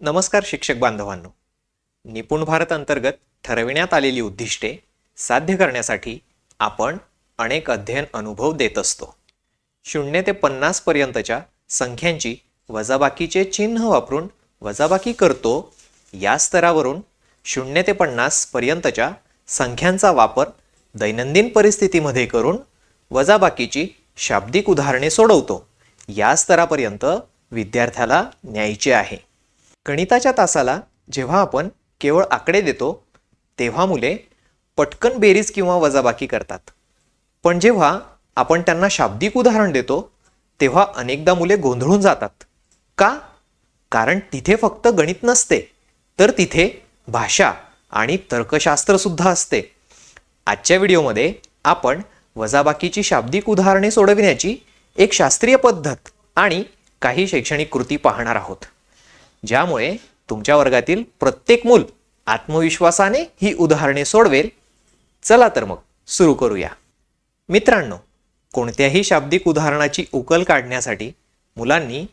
नमस्कार शिक्षक बांधवांनो. निपुण भारत अंतर्गत ठरविण्यात आलेली उद्दिष्टे साध्य करण्यासाठी आपण अनेक अध्ययन अनुभव देत असतो. 0 ते 50 पर्यंतच्या संख्यांची वजाबाकीचे चिन्ह वापरून वजाबाकी करतो. या स्तरावरून 0 ते 50 पर्यंतच्या संख्यांचा वापर दैनंदिन परिस्थितीमध्ये करून वजाबाकीची शाब्दिक उदाहरणे सोडवतो. या स्तरापर्यंत विद्यार्थ्याला न्यायचे आहे. गणिताच्या तासाला जेव्हा आपण केवळ आकडे देतो तेव्हा मुले पटकन बेरीज किंवा वजाबाकी करतात. पण जेव्हा आपण त्यांना शाब्दिक उदाहरण देतो तेव्हा अनेकदा मुले गोंधळून जातात. का? कारण तिथे फक्त गणित नसते, तर तिथे भाषा आणि तर्कशास्त्र सुद्धा असते. आजच्या व्हिडिओमध्ये आपण वजाबाकीची शाब्दिक उदाहरणे सोडविण्याची एक शास्त्रीय पद्धत आणि काही शैक्षणिक कृती पाहणार आहोत, ज्यामुळे तुमच्या वर्गातील प्रत्येक मूल आत्मविश्वासाने ही उदाहरणे सोडवेल. चला तर मग सुरू करूया. मित्रांनो, कोणत्याही शाब्दिक उदाहरणाची उकल काढण्यासाठी मुलांनी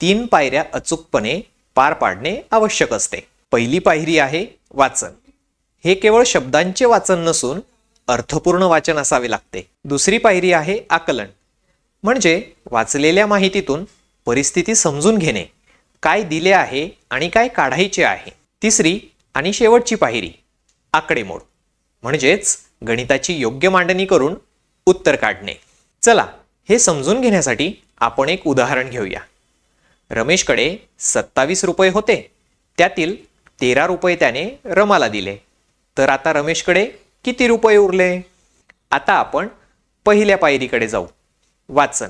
3 पायऱ्या अचूकपणे पार पाडणे आवश्यक असते. पहिली पायरी आहे वाचन. हे केवळ शब्दांचे वाचन नसून अर्थपूर्ण वाचन असावे लागते. दुसरी पायरी आहे आकलन, म्हणजे वाचलेल्या माहितीतून परिस्थिती समजून घेणे, काय दिले आहे आणि काय काढायचे आहे. तिसरी आणि शेवटची पायरी आकडेमोड, म्हणजेच गणिताची योग्य मांडणी करून उत्तर काढणे. चला हे समजून घेण्यासाठी आपण एक उदाहरण घेऊया. रमेशकडे 27 रुपये होते, त्यातील 13 रुपये त्याने रमाला दिले. तर आता रमेशकडे किती रुपये उरले? आता आपण पहिल्या पायरीकडे जाऊ, वाचन.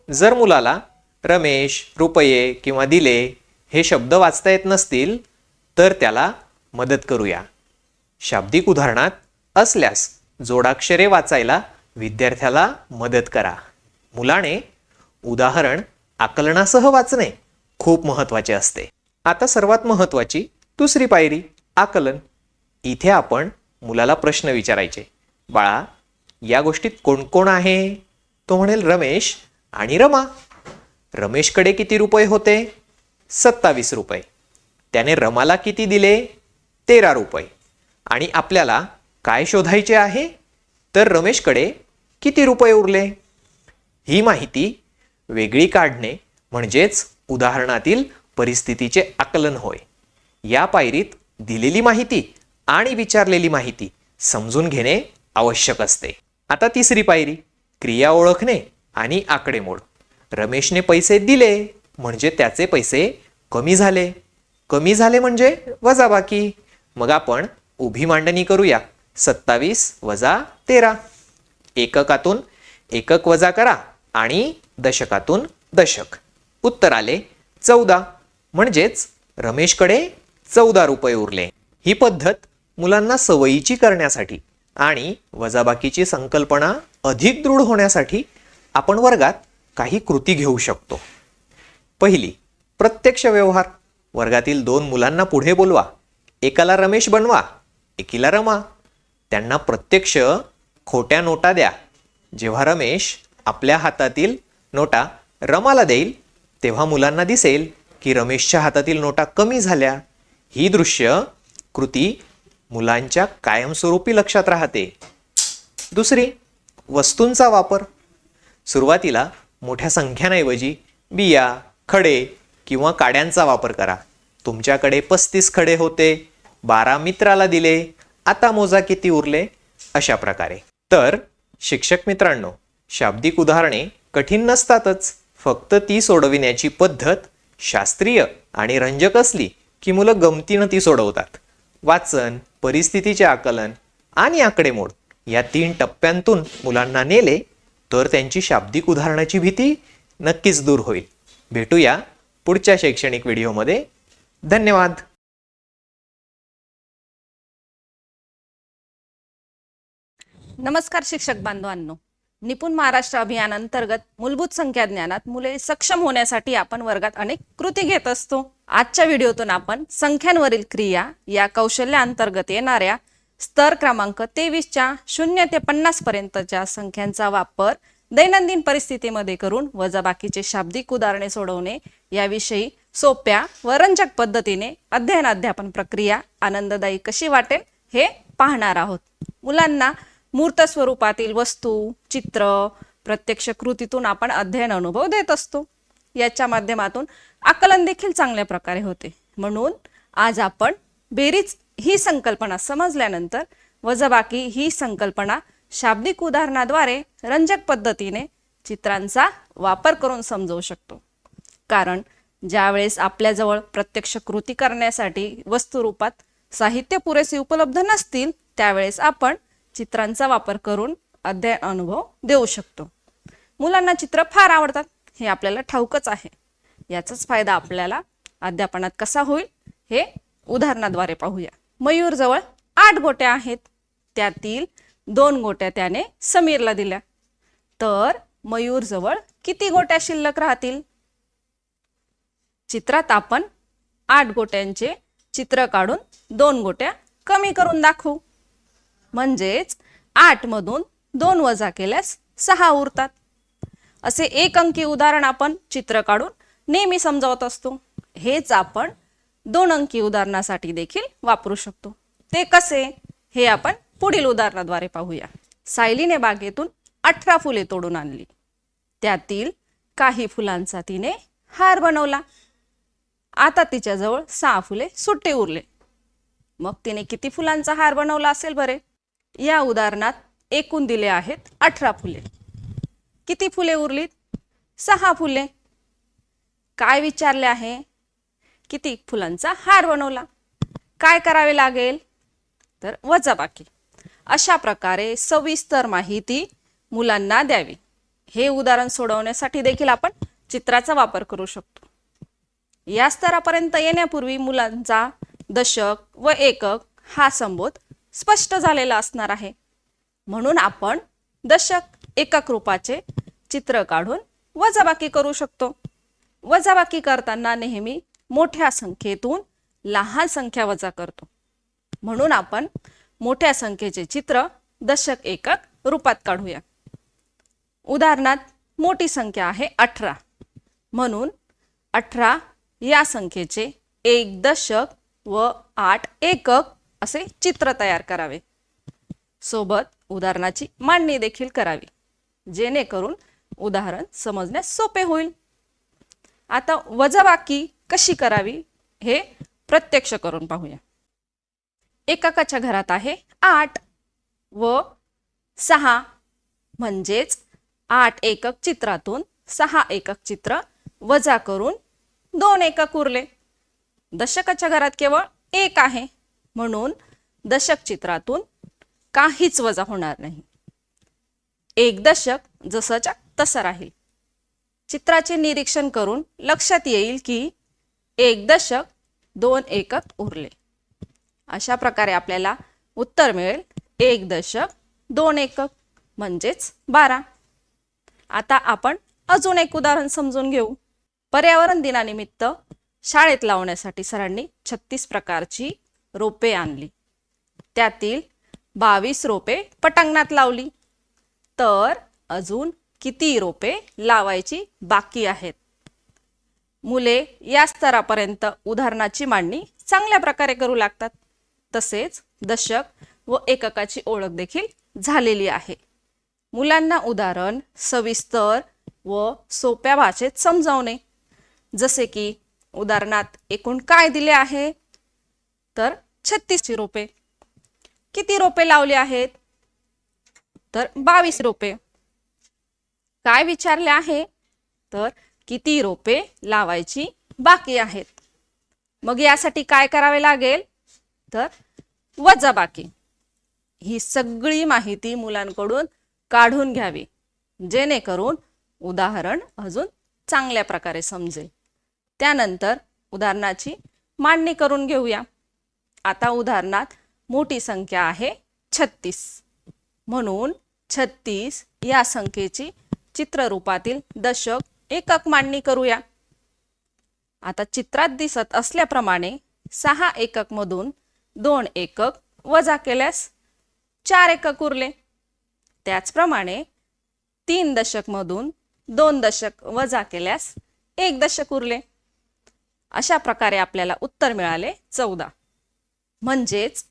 जर मुलाला रमेश, रुपये किंवा दिले हे शब्द वाचता येत नसतील तर त्याला मदत करूया. शाब्दिक उदाहरणात असल्यास जोडाक्षरे वाचायला विद्यार्थ्याला मदत करा. मुलाने उदाहरण आकलनासह वाचणे खूप महत्त्वाचे असते. आता सर्वात महत्त्वाची दुसरी पायरी आकलन. इथे आपण मुलाला प्रश्न विचारायचे. बाळा, या गोष्टीत कोण कोण आहे? तो म्हणेल रमेश आणि रमा. रमेशकडे किती रुपये होते? 27 रुपये. त्याने रमाला किती दिले? 13 रुपये. आणि आपल्याला काय शोधायचे आहे? तर रमेशकडे किती रुपये उरले? ही माहिती वेगळी काढणे म्हणजेच उदाहरणातील परिस्थितीचे आकलन होय. या पायरीत दिलेली माहिती आणि विचारलेली माहिती समजून घेणे आवश्यक असते. आता तिसरी पायरी क्रिया ओळखणे आणि आकडेमोड. रमेशने पैसे दिले म्हणजे त्याचे पैसे कमी झाले. कमी झाले म्हणजे वजाबाकी. मग आपण उभी मांडणी करूया. 27 वजा 13. एककातून एकक वजा करा आणि दशकातून दशक. उत्तर आले 14. म्हणजेच रमेशकडे 14 रुपये उरले. ही पद्धत मुलांना सवयीची करण्यासाठी आणि वजाबाकीची संकल्पना अधिक दृढ होण्यासाठी आपण वर्गात काही कृती घेऊ शकतो. पहिली, प्रत्यक्ष व्यवहार. वर्गातील 2 मुलांना पुढे बोलवा. एकाला रमेश बनवा, एकीला रमा. त्यांना प्रत्यक्ष खोट्या नोटा द्या. जेव्हा रमेश आपल्या हातातील नोटा रमाला देईल तेव्हा मुलांना दिसेल की रमेशच्या हातातील नोटा कमी झाल्या. ही दृश्य कृती मुलांच्या कायमस्वरूपी लक्षात राहते. दुसरी, वस्तूंचा वापर. सुरुवातीला मोठ्या संख्यांऐवजी बिया, खडे किंवा काड्यांचा वापर करा. तुमच्याकडे 35 खडे होते, 12 मित्राला दिले, आता मोजा किती उरले. अशा प्रकारे. तर शिक्षक मित्रांनो, शाब्दिक उदाहरणे कठीण नसतातच. फक्त ती सोडविण्याची पद्धत शास्त्रीय आणि रंजक असली की मुलं गमतीनं ती सोडवतात. वाचन, परिस्थितीचे आकलन आणि आकडेमोड या 3 टप्प्यांतून मुलांना नेले तर त्यांची शाब्दिक उदाहरणाची भीती नक्कीच दूर होईल. भेटूया पुढच्या शैक्षणिक व्हिडिओमध्ये. धन्यवाद. नमस्कार शिक्षक बांधवांनो. निपुण महाराष्ट्र अभियान अंतर्गत मूलभूत संख्या ज्ञानात मुले सक्षम होण्यासाठी आपण वर्गात अनेक कृती घेत असतो. आजच्या व्हिडिओतून आपण संख्यांवरील क्रिया या कौशल्याअंतर्गत येणाऱ्या स्तर क्रमांक 23च्या 0 ते 50 पर्यंतच्या संख्यांचा वापर दैनंदिन परिस्थितीमध्ये करून वजाबाकीचे शाब्दिक उदाहरणे सोडवणे याविषयी सोप्या व रंजक पद्धतीने अध्ययन अध्यापन प्रक्रिया आनंददायी कशी वाटेल हे पाहणार आहोत. मुलांना मूर्त स्वरूपातील वस्तू, चित्र, प्रत्यक्ष कृतीतून आपण अध्ययन अनुभव देत असतो. याच्या माध्यमातून आकलन देखील चांगल्या प्रकारे होते. म्हणून आज आपण बेरीज ही संकल्पना समजल्यानंतर वजाबाकी ही संकल्पना शाब्दिक उदाहरणाद्वारे रंजक पद्धतीने चित्रांचा वापर करून समजवू शकतो. कारण ज्यावेळेस आपल्याजवळ प्रत्यक्ष कृती करण्यासाठी वस्तुरूपात साहित्य पुरेसे उपलब्ध नसतील त्यावेळेस आपण चित्रांचा वापर करून अध्ययन अनुभव देऊ शकतो. मुलांना चित्र फार आवडतात हे आपल्याला ठाऊकच आहे. याचाच फायदा आपल्याला अध्यापनात कसा होईल हे उदाहरणाद्वारे पाहूया. मयूरजवळ 8 गोट्या आहेत. त्यातील 2 गोट्या त्याने समीरला दिल्या. तर मयूरजवळ किती गोट्या शिल्लक राहतील? चित्रात आपण 8 गोट्यांचे चित्र काढून 2 गोट्या कमी करून दाखवू. म्हणजेच 8 मधून 2 वजा केल्यास 6 उरतात. असे एक अंकी उदाहरण आपण चित्र काढून नेहमी समजावत असतो. हेच आपण 2 अंकी उदाहरणासाठी देखील वापरू शकतो. ते कसे हे आपण पुढील उदाहरणाद्वारे पाहूया. सायलीने बागेतून 18 फुले तोडून आणली. त्यातील काही फुलांचा तिने हार बनवला. आता तिच्याजवळ 6 फुले सुट्टे उरले. मग तिने किती फुलांचा हार बनवला असेल बरे? या उदाहरणात एकूण दिले आहेत 18 फुले. किती फुले उरलीत? 6 फुले. काय विचारले आहे? किती फुलांचा हार बनवला. काय करावे लागेल? तर वजाबाकी. अशा प्रकारे सविस्तर माहिती मुलांना द्यावी. हे उदाहरण सोडवण्यासाठी देखील आपण चित्राचा वापर करू शकतो. या स्तरापर्यंत येण्यापूर्वी मुलांचा दशक व एकक हा संबोध स्पष्ट झालेला असणार आहे. म्हणून आपण दशक, एकक रूपाचे चित्र काढून वजाबाकी करू शकतो. वजाबाकी करताना नेहमी मोठ्या संख्येतून लहान संख्या वजा करतो. म्हणून आपण मोठ्या संख्येचे चित्र दशक, एकक रूपात काढूया. उदाहरणात मोठी संख्या आहे 18. म्हणून 18 या संख्येचे 1 दशक व 8 एकक असे चित्र तयार करावे. सोबत उदाहरणाची मांडणी देखील करावी, जेणेकरून उदाहरण समजण्यास सोपे होईल. आता वजाबाकी कशी करावी हे प्रत्यक्ष करून पाहूया. एककाच्या घरात आहे 8 व 6. म्हणजेच 8 एकक चित्रातून 6 एकक चित्र वजा करून 2 एकक उरले. दशकाच्या घरात केवळ 1 आहे. म्हणून दशक चित्रातून काहीच वजा होणार नाही. 1 दशक जसंच्या तसं राहील. चित्राचे निरीक्षण करून लक्षात येईल की 1 दशक 2 एकक उरले. अशा प्रकारे आपल्याला उत्तर मिळेल 1 दशक 2 एकक म्हणजेच 12. आता आपण अजून एक उदाहरण समजून घेऊ. पर्यावरण दिनानिमित्त शाळेत लावण्यासाठी सरांनी 36 प्रकारची रोपे आणली. त्यातील 22 रोपे पटांगणात लावली. तर अजून किती रोपे लावायची बाकी आहेत? मुले या स्तरापर्यंत उदाहरणाची मांडणी चांगल्या प्रकारे करू लागतात. तसेच दशक व एककाची ओळख देखील झालेली आहे. मुलांना उदाहरण सविस्तर व सोप्या भाषेत समजावणे. जसे की उदाहरणात एकूण काय दिले आहे? तर 36 रोपे. किती रोपे लावली आहेत? तर 22 रोपे. काय विचारले आहे? तर किती रोपे लावायची बाकी आहेत? मग यासाठी काय करावे लागेल? तर वजाबाकी. ही सगळी माहिती मुलांकडून काढून घ्यावी, जेणेकरून उदाहरण अजून चांगल्या प्रकारे समजेल. त्यानंतर उदाहरणाची मांडणी करून घेऊया. आता उदाहरणात मोठी संख्या आहे 36. म्हणून 36 या संख्येची चित्ररूपातील दशक, एकक मांडणी करूया. आता चित्रात दिसत असल्याप्रमाणे 6 एकक मधून 2 एकक वजा केल्यास 4 एकक उरले. त्याचप्रमाणे 3 दशकमधून 2 दशक वजा केल्यास 1 दशक उरले. अशा प्रकारे आपल्याला उत्तर मिळाले 14. म्हणजेच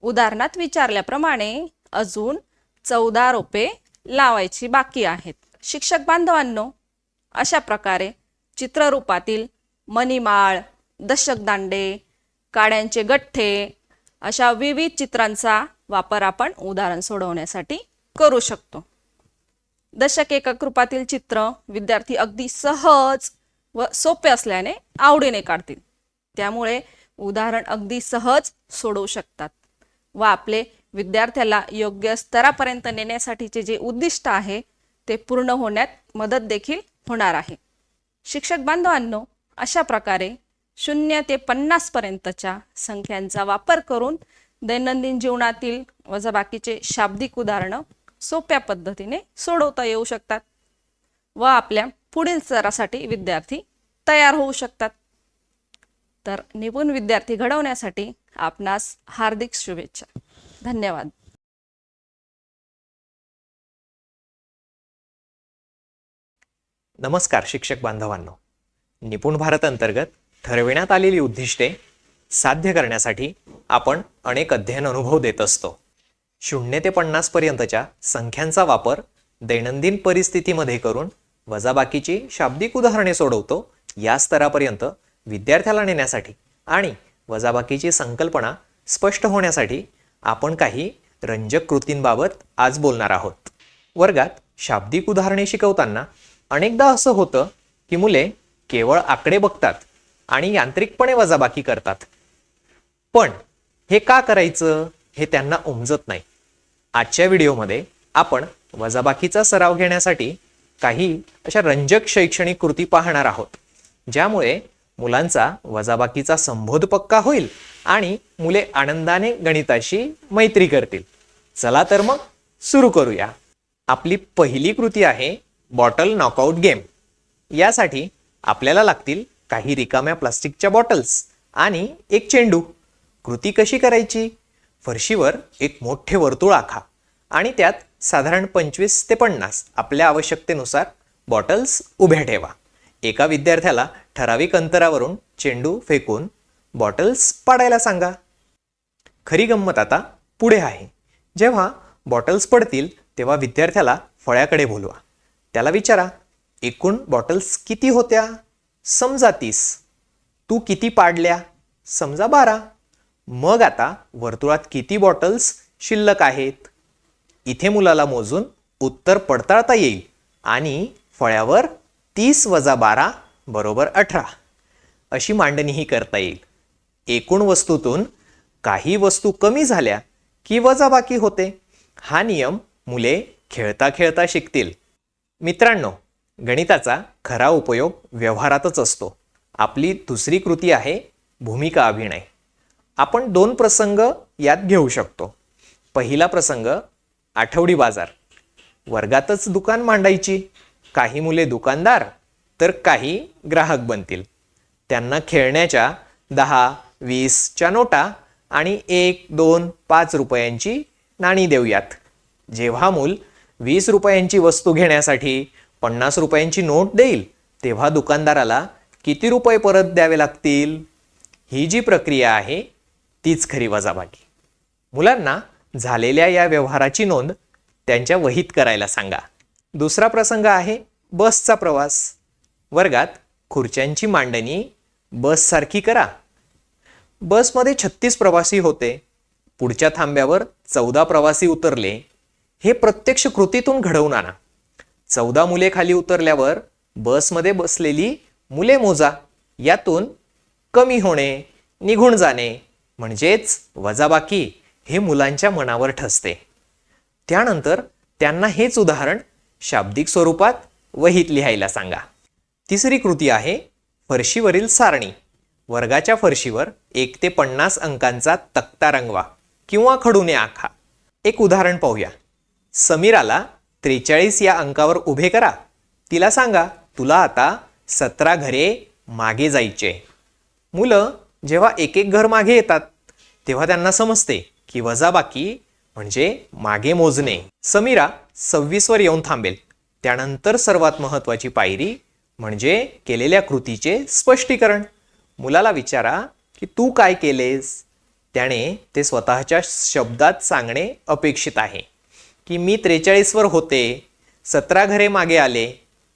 उदाहरणात विचारल्याप्रमाणे अजून 14 रोपे लावायची बाकी आहेत. शिक्षक बांधवांनो, अशा प्रकारे चित्ररूपातील मणिमाळ, दशकदांडे, काड्यांचे गठ्ठे अशा विविध चित्रांचा वापर आपण उदाहरण सोडवण्यासाठी करू शकतो. दशक एकक रूपातील चित्र विद्यार्थी अगदी सहज व सोपे असल्याने आवडीने काढतील. त्यामुळे उदाहरण अगदी सहज सोडवू शकतात व आपले विद्यार्थ्याला योग्य स्तरापर्यंत नेण्यासाठीचे जे उद्दिष्ट आहे ते पूर्ण होण्यात मदत देखील होणार आहे. शिक्षक बांधवांनो, अशा प्रकारे 0 ते 50 पर्यंतच्या संख्यांचा वापर करून दैनंदिन जीवनातील वजाबाकीचे शाब्दिक उदाहरणं सोप्या पद्धतीने सोडवता येऊ शकतात व आपल्या पुढील स्तरासाठी विद्यार्थी तयार होऊ शकतात. तर निपुण विद्यार्थी घडवण्यासाठी आपणास हार्दिक शुभेच्छा. धन्यवाद. नमस्कार शिक्षक बांधवांनो. निपुण भारत अंतर्गत ठरविण्यात आलेली उद्दिष्टे साध्य करण्यासाठी आपण अनेक अध्ययन अनुभव देत असतो. 0 ते 50 पर्यंतच्या संख्यांचा वापर दैनंदिन परिस्थितीमध्ये करून वजाबाकीची शाब्दिक उदाहरणे सोडवतो. या स्तरापर्यंत विद्यार्थ्याला नेण्यासाठी आणि वजाबाकीची संकल्पना स्पष्ट होण्यासाठी आपण काही रंजक कृतींबाबत आज बोलणार आहोत. वर्गात शाब्दिक उदाहरणे शिकवताना अनेकदा असं होतं की मुले केवळ आकडे बघतात आणि यांत्रिकपणे वजाबाकी करतात. पण हे का करायचं हे त्यांना उमजत नाही. आजच्या व्हिडिओमध्ये आपण वजाबाकीचा सराव घेण्यासाठी काही अशा रंजक शैक्षणिक कृती पाहणार आहोत, ज्यामुळे मुलांचा वजाबाकीचा संबोध पक्का होईल आणि मुले आनंदाने गणिताशी मैत्री करतील. चला तर मग सुरू करूया. आपली पहिली कृती आहे बॉटल नॉकआउट गेम. यासाठी आपल्याला लागतील काही रिकाम्या प्लास्टिकच्या बॉटल्स आणि एक चेंडू. कृती कशी करायची? फरशीवर एक मोठे वर्तुळ आखा आणि त्यात साधारण 25 ते 50 आपल्या आवश्यकतेनुसार बॉटल्स उभ्या ठेवा. एका विद्यार्थ्याला ठराविक अंतरावरून चेंडू फेकून बॉटल्स पाडायला सांगा. खरी गंमत आता पुढे आहे. जेव्हा बॉटल्स पडतील तेव्हा विद्यार्थ्याला फळ्याकडे बोलवा. त्याला विचारा, एकूण बॉटल्स किती होत्या? समजा 30. तू किती पाडल्या? समजा 12. मग आता वर्तुळात किती बॉटल्स शिल्लक आहेत? इथे मुलाला मोजून उत्तर पडताळता येईल आणि फळ्यावर 30 वजा 12 बरोबर 18 अशी मांडणीही करता येईल. एकूण वस्तूतून काही वस्तू कमी झाल्या की वजाबाकी होते. हा नियम मुले खेळता खेळता शिकतील. मित्रांनो, गणिताचा खरा उपयोग व्यवहारातच असतो. आपली दुसरी कृती आहे भूमिका अभिनय. आपण 2 प्रसंग यात घेऊ शकतो. पहिला प्रसंग आठवडी बाजार. वर्गातच दुकान मांडायची. काही मुले दुकानदार तर काही ग्राहक बनतील. त्यांना खेळण्याच्या 10, 20च्या नोटा आणि 1, 2, 5 रुपयांची नाणी देऊयात. जेव्हा मूल 20 रुपयांची वस्तू घेण्यासाठी 50 रुपयांची नोट देईल तेव्हा दुकानदाराला किती रुपये परत द्यावे लागतील? ही जी प्रक्रिया आहे तीच खरी वजाबाकी. मुलांना झालेल्या या व्यवहाराची नोंद त्यांच्या वहीत करायला सांगा. दुसरा प्रसंग आहे बसचा प्रवास. वर्गात खुर्च्यांची मांडणी बससारखी करा. बसमध्ये 36 प्रवासी होते. पुढच्या थांब्यावर 14 प्रवासी उतरले. हे प्रत्यक्ष कृतीतून घडवून आणा. 14 मुले खाली उतरल्यावर बसमध्ये बसलेली मुले मोजा. यातून कमी होणे, निघून जाणे म्हणजेच वजाबाकी हे मुलांच्या मनावर ठसते. त्यानंतर त्यांना हेच उदाहरण शाब्दिक स्वरूपात वहीत लिहायला सांगा. तिसरी कृती आहे फरशीवरील सारणी. वर्गाच्या फरशीवर 1 ते 50 अंकांचा तक्ता रंगवा किंवा खडूने आखा. एक उदाहरण पाहूया. समीराला 43 या अंकावर उभे करा. तिला सांगा, तुला आता 17 घरे मागे जायचे. मुलं जेव्हा एक एक घर मागे येतात तेव्हा त्यांना समजते की वजाबाकी म्हणजे मागे मोजणे. समीरा 26 वर येऊन थांबेल. त्यानंतर सर्वात महत्त्वाची पायरी म्हणजे केलेल्या कृतीचे स्पष्टीकरण. मुलाला विचारा की तू काय केलेस. त्याने ते स्वतःच्या शब्दात सांगणे अपेक्षित आहे की मी 43 वर होते, 17 घरे मागे आले,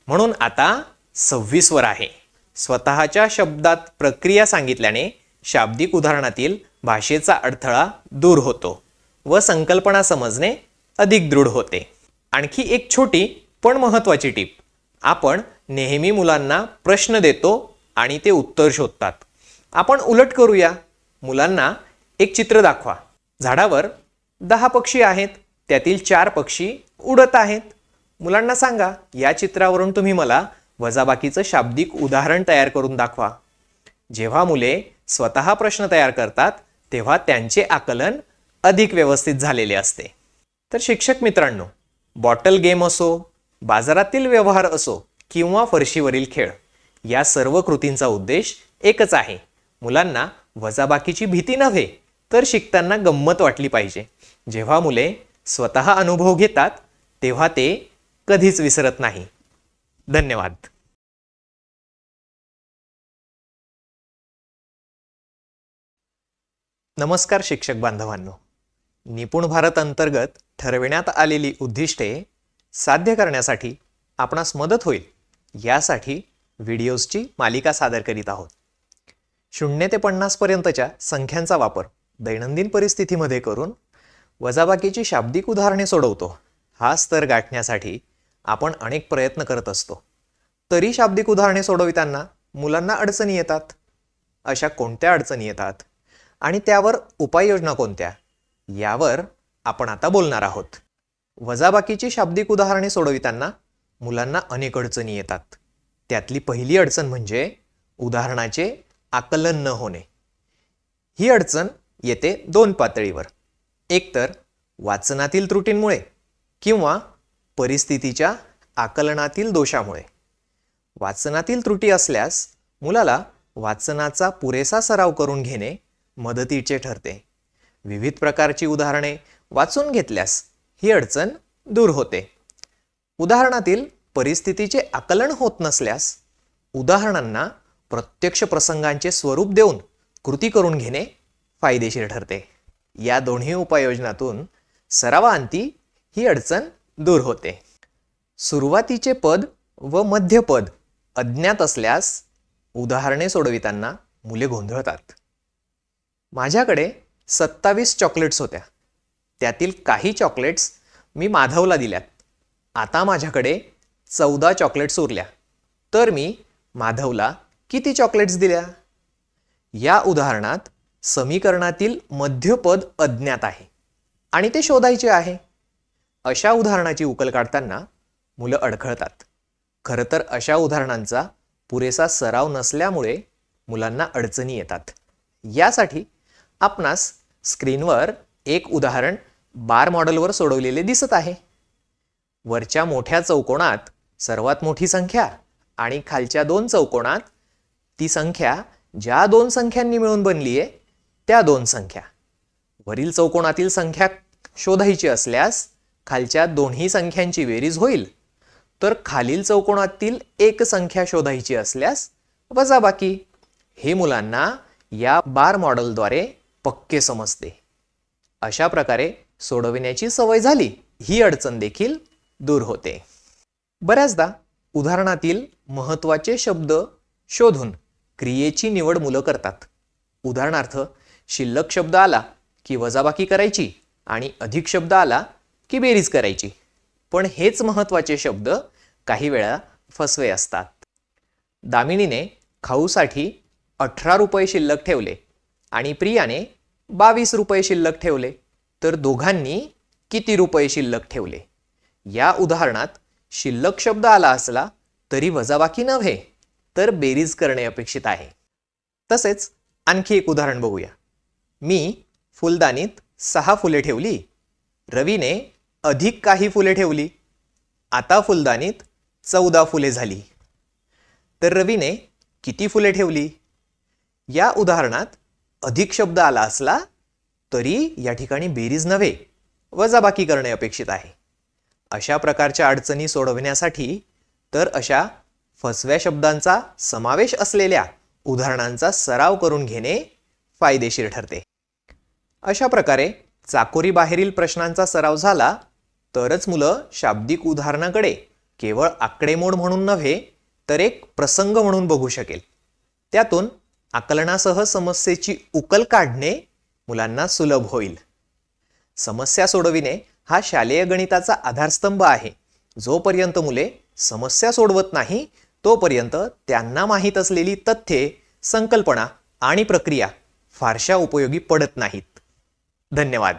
म्हणून आता 26 वर आहे. स्वतःच्या शब्दात प्रक्रिया सांगितल्याने शाब्दिक उदाहरणातील भाषेचा अडथळा दूर होतो व संकल्पना समजणे अधिक दृढ होते. आणखी एक छोटी पण महत्त्वाची टीप. आपण नेहमी मुलांना प्रश्न देतो आणि ते उत्तर शोधतात. आपण उलट करूया. मुलांना एक चित्र दाखवा. झाडावर 10 पक्षी आहेत, त्यातील 4 पक्षी उडत आहेत. मुलांना सांगा, या चित्रावरून तुम्ही मला वजाबाकीचं शाब्दिक उदाहरण तयार करून दाखवा. जेव्हा मुले स्वतः प्रश्न तयार करतात तेव्हा त्यांचे आकलन अधिक व्यवस्थित झालेले असते. तर शिक्षक मित्रांनो, बॉटल गेम असो, बाजारातील व्यवहार असो किंवा फरशीवरील खेळ, या सर्व कृतींचा उद्देश एकच आहे. मुलांना वजाबाकीची भीती नव्हे तर शिकताना गंमत वाटली पाहिजे. जेव्हा मुले स्वतः अनुभव घेतात तेव्हा ते कधीच विसरत नाही. धन्यवाद. नमस्कार शिक्षक बांधवांनो. निपुण भारत अंतर्गत ठरविण्यात आलेली उद्दिष्टे साध्य करण्यासाठी आपणास मदत होईल यासाठी व्हिडिओजची मालिका सादर करीत आहोत. 0 ते 50 पर्यंतच्या संख्यांचा वापर दैनंदिन परिस्थितीमध्ये करून वजाबाकीची शाब्दिक उदाहरणे सोडवतो. हा स्तर गाठण्यासाठी आपण अनेक प्रयत्न करत असतो. तरी शाब्दिक उदाहरणे सोडविताना मुलांना अडचणी येतात. अशा कोणत्या अडचणी येतात आणि त्यावर उपाययोजना कोणत्या, यावर आपण आता बोलणार आहोत. वजाबाकीची शाब्दिक उदाहरणे सोडविताना मुलांना अनेक अडचणी येतात. त्यातली पहिली अडचण म्हणजे उदाहरणाचे आकलन न होणे. ही अडचण येते 2 पातळीवर. एकतर वाचनातील त्रुटींमुळे किंवा परिस्थितीच्या आकलनातील दोषामुळे. वाचनातील त्रुटी असल्यास मुलाला वाचनाचा पुरेसा सराव करून घेणे मदतीचे ठरते. विविध प्रकारची उदाहरणे वाचून घेतल्यास ही अडचण दूर होते. उदाहरणातील परिस्थितीचे आकलन होत नसल्यास उदाहरणांना प्रत्यक्ष प्रसंगांचे स्वरूप देऊन कृती करून घेणे फायदेशीर ठरते. या दोन्ही उपाययोजनातून सरावाअंती ही अडचण दूर होते. सुरुवातीचे पद व मध्यपद अज्ञात असल्यास उदाहरणे सोडविताना मुले गोंधळतात. माझ्याकडे 27 चॉकलेट्स होत्या. त्यातील काही चॉकलेट्स मी माधवला दिल्यात. आता माझ्याकडे 14 चॉकलेट्स उरल्या. तर मी माधवला किती चॉकलेट्स दिल्या? या उदाहरणात समीकरणातील मध्यपद अज्ञात आहे आणि ते शोधायचे आहे. अशा उदाहरणाची उकल काढताना मुलं अडखळतात. खरं तर अशा उदाहरणांचा पुरेसा सराव नसल्यामुळे मुलांना अडचणी येतात. यासाठी आपणास स्क्रीनवर एक उदाहरण बार मॉडेलवर सोडवलेले दिसत आहे. वरच्या मोठ्या चौकोनात सर्वात मोठी संख्या आणि खालच्या 2 चौकोनात ती संख्या ज्या 2 संख्यांनी मिळून बनली आहे त्या 2 संख्या. वरील चौकोनातील संख्या शोधायची असल्यास खालच्या दोन्ही संख्यांची बेरीज होईल, तर खालील चौकोनातील एक संख्या शोधायची असल्यास वजाबाकी. हे मुलांना या बार मॉडेलद्वारे पक्के समजते. अशा प्रकारे सोडविण्याची सवय झाली ही अडचण देखील दूर होते. बऱ्याचदा उदाहरणातील महत्त्वाचे शब्द शोधून क्रियेची निवड मुलं करतात. उदाहरणार्थ, शिल्लक शब्द आला की वजाबाकी करायची आणि अधिक शब्द आला की बेरीज करायची. पण हेच महत्त्वाचे शब्द काही वेळा फसवे असतात. दामिनीने खाऊसाठी 18 रुपये शिल्लक ठेवले आणि प्रियाने 22 रुपये शिल्लक ठेवले. तर दोघांनी किती रुपये शिल्लक ठेवले? या उदाहरणात शिल्लक शब्द आला असला तरी वजाबाकी नव्हे तर बेरीज करणे अपेक्षित आहे. तसेच आणखी एक उदाहरण बघूया. मी फुलदानीत 6 फुले ठेवली. रवीने अधिक काही फुले ठेवली. आता फुलदानीत 14 फुले झाली. तर रवीने किती फुले ठेवली? या उदाहरणात अधिक शब्द आला असला तरी या ठिकाणी बेरीज नव्हे वजाबाकी करणे अपेक्षित आहे. अशा प्रकारच्या अडचणी सोडवण्यासाठी तर अशा फसव्या शब्दांचा समावेश असलेल्या उदाहरणांचा सराव करून घेणे फायदेशीर ठरते. अशा प्रकारे चाकोरी बाहेरील प्रश्नांचा सराव झाला तरच मुलं शाब्दिक उदाहरणाकडे केवळ आकडेमोड म्हणून नव्हे तर एक प्रसंग म्हणून बघू शकेल. त्यातून आकलनासह समस्येची उकल काढणे मुलांना सुलभ होईल. समस्या सोडविणे हा शालेय गणिताचा आधारस्तंभ आहे. जोपर्यंत मुले समस्या सोडवत नाही तोपर्यंत त्यांना माहीत असलेली तथ्ये, संकल्पना आणि प्रक्रिया फारशा उपयोगी पडत नाहीत. धन्यवाद.